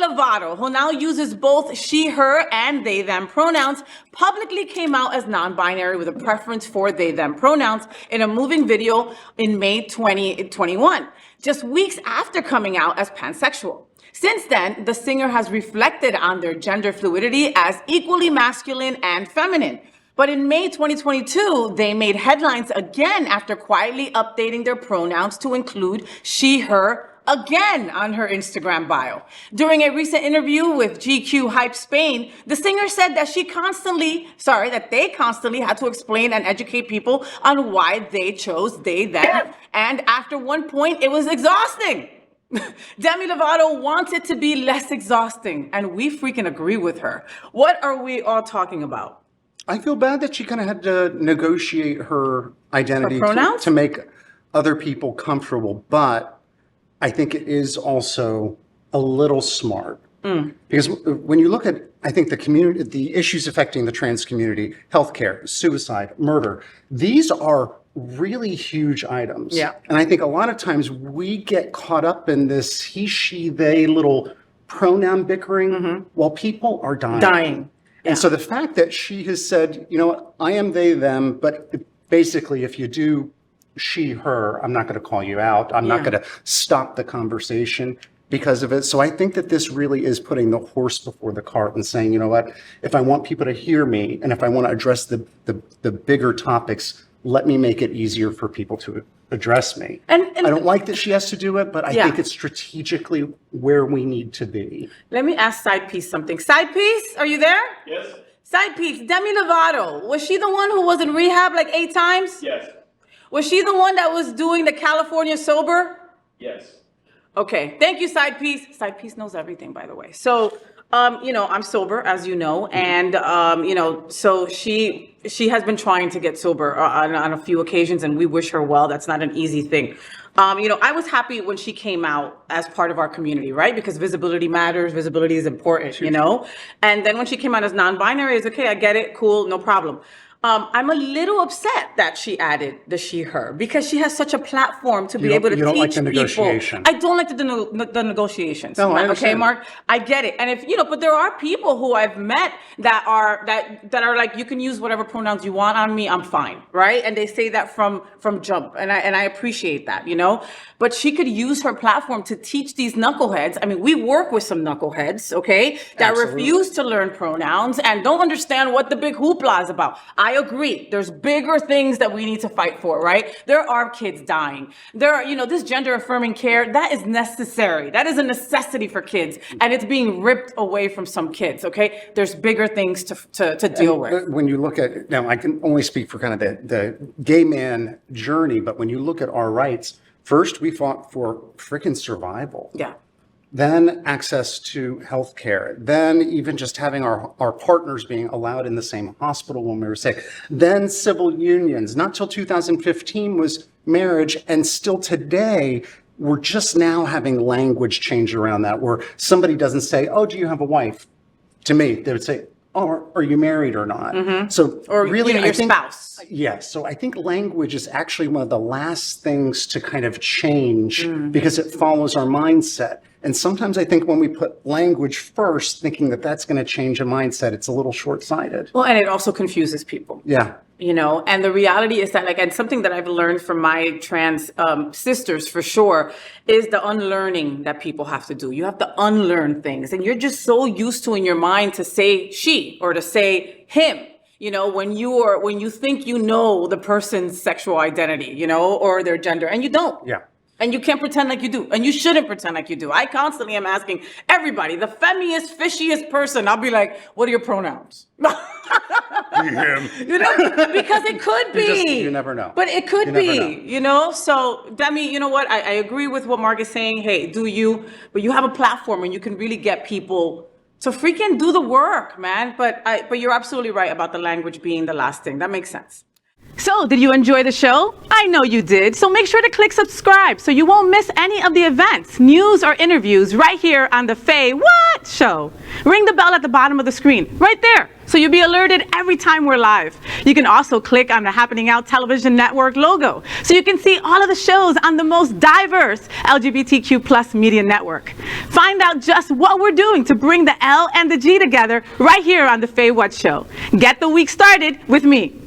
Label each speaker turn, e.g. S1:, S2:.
S1: Lovato, who now uses both she, her, and they, them pronouns, publicly came out as non-binary with a preference for they, them pronouns in a moving video in May 2021, just weeks after coming out as pansexual. Since then, the singer has reflected on their gender fluidity as equally masculine and feminine. But in May 2022, they made headlines again after quietly updating their pronouns to include she, her, again on her Instagram bio. During a recent interview with GQ Hype Spain, the singer said that they constantly had to explain and educate people on why they chose they, them, and after one point, it was exhausting. Demi Lovato wants it to be less exhausting, and we freaking agree with her. What are we all talking about?
S2: I feel bad that she kind of had to negotiate her identity to make other people comfortable, but I think it is also a little smart. Because when you look at, I think, the issues affecting the trans community, healthcare, suicide, murder, these are really huge items.
S1: Yeah.
S2: And I think a lot of times we get caught up in this he, she, they little pronoun bickering while people are dying. And so the fact that she has said, you know what, I am they, them, but basically if you do she, her, I'm not going to call you out. I'm not going to stop the conversation because of it. So I think that this really is putting the horse before the cart and saying, you know what, if I want people to hear me and if I want to address the bigger topics, let me make it easier for people to address me. And I don't like that she has to do it, but I think it's strategically where we need to be.
S1: Let me ask Side Piece something. Side Piece, are you there?
S3: Yes.
S1: Side Piece, Demi Lovato, was she the one who was in rehab like 8 times?
S3: Yes.
S1: Was she the one that was doing the California sober?
S3: Yes.
S1: Okay, thank you, Side Piece. Side Piece knows everything, by the way. So, I'm sober, as you know, and, so she has been trying to get sober on a few occasions, and we wish her well. That's not an easy thing. I was happy when she came out as part of our community, right? Because visibility matters. Visibility is important, And then when she came out as non-binary, it's okay. I get it. Cool. No problem. I'm a little upset that she added the she, her, because she has such a platform to be able to teach
S2: like the
S1: people.
S2: negotiation.
S1: I don't like the negotiations.
S2: No, I understand.
S1: Okay, Mark, I get it. And but there are people who I've met that are like, you can use whatever pronouns you want on me. I'm fine. Right. And they say that from jump. And I appreciate that, but she could use her platform to teach these knuckleheads. I mean, we work with some knuckleheads, okay, that refuse to learn pronouns and don't understand what the big hoopla is about. I agree. There's bigger things that we need to fight for, right? There are kids dying. There are, this gender affirming care, that is necessary. That is a necessity for kids. And it's being ripped away from some kids, okay? There's bigger things to deal with.
S2: When you look at, now I can only speak for kind of the gay man journey, but when you look at our rights, first we fought for freaking survival.
S1: Yeah.
S2: Then access to healthcare, then even just having our partners being allowed in the same hospital when we were sick, then civil unions. Not till 2015 was marriage, and still today, we're just now having language change around that, where somebody doesn't say, oh, do you have a wife? To me, they would say, oh, are you married or not? Mm-hmm. So
S1: or
S2: really,
S1: your spouse.
S2: Yes. So I think language is actually one of the last things to kind of change because it follows our mindset. And sometimes I think when we put language first, thinking that that's going to change a mindset, it's a little short-sighted.
S1: Well, and it also confuses people.
S2: Yeah.
S1: And the reality is that, and something that I've learned from my trans sisters for sure, is the unlearning that people have to do. You have to unlearn things. And you're just so used to in your mind to say she or to say him, when you think the person's sexual identity, or their gender, and you don't.
S2: Yeah.
S1: And you can't pretend like you do. And you shouldn't pretend like you do. I constantly am asking everybody, the femmiest, fishiest person, I'll be like, what are your pronouns?
S2: Him.
S1: Because it could be.
S2: You never know.
S1: But it could be, So, Demi, you know what? I agree with what Mark is saying. Hey, do you? But you have a platform and you can really get people to freaking do the work, man. But you're absolutely right about the language being the last thing. That makes sense. So, did you enjoy the show? I know you did, so make sure to click subscribe so you won't miss any of the events, news, or interviews right here on the Faywhat show. Ring the bell at the bottom of the screen, right there, so you'll be alerted every time we're live. You can also click on the Happening Out Television Network logo, so you can see all of the shows on the most diverse LGBTQ+ media network. Find out just what we're doing to bring the L and the G together right here on the Faywhat show. Get the week started with me.